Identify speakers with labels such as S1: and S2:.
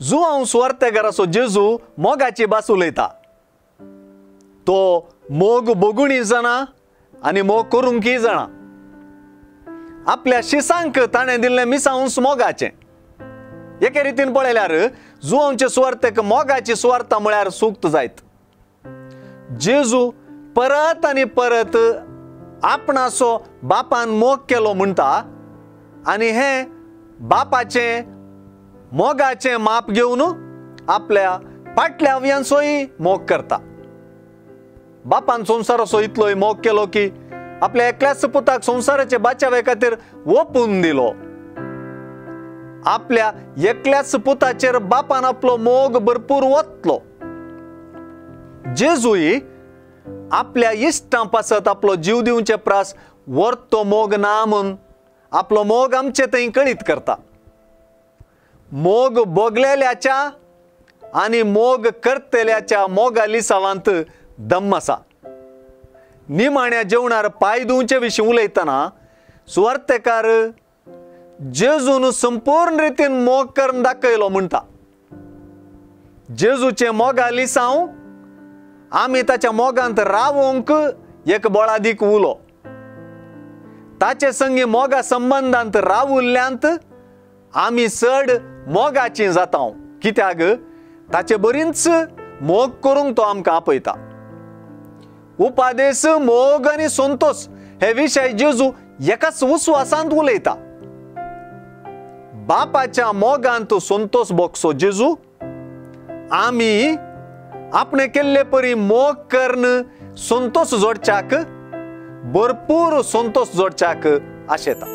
S1: जुआं सुवार्थेकाराचो जेजू मोगाची भास उलयता. तो मोग बगुणी जाणा आनी मोग करूंकय जाणा. आपल्या शिसांक ताणें दिल्लें मिसांस मोगाचें. एके रितीन पळयल्यार जुआंचे सुवार्थेक मोगाची सुवार्ता म्हळ्यार सूक्त जायत. जेजू परत आनी परत आपणाचो बापान मोग केलो म्हणटा आनी हे बापाचें मोगाचें माप घेवन आपल्या फाटल्या अवयांचोय मोग करता. बापान संवसाराचो इतलोय मोग केलो की आपल्या एकल्याच पुताक संवसाराचे बाचावे खातीर ओपून दिलो. आपल्या एकल्याच पुताचेर बापान आपलो मोग भरपूर ओतलो. जेजूय आपल्या इश्टां पासत आपलो जीव दिवचे प्रास वर्तो मोग ना म्हूण आपलो मोग आमचे थंय कळीत करता. मोग भोगलेल्याच्या आनी मोग करतल्याच्या मोगा लिसावांत दम आसा. निमाण्या जेवणार पाय धुवचे विशीं उलयतना सुवार्थेकार जेजून संपूर्ण रितीन मोग करून दाखयलो म्हणटा. जेजूचे मोगा लिसांव आमी ताच्या मोगांत रावोंक एक बळादीक उलो. ताचे संगी मोगा संबंधांत रावुल्ल्यांत आमी चड मोगाची जाता. कित्याक ताचे बरींच मोग करूंक तो आमकां आपयता. उपादेश, मोग आनी संतोष हे विशय जेजू एकाच उस्वासांत उलयता. बापाच्या मोगांत संतोष भोगसो जेजू आमी आपणे केल्ले परी मोग करून संतोष जोडच्याक भरपूर संतोष जोडच्याक आशेता.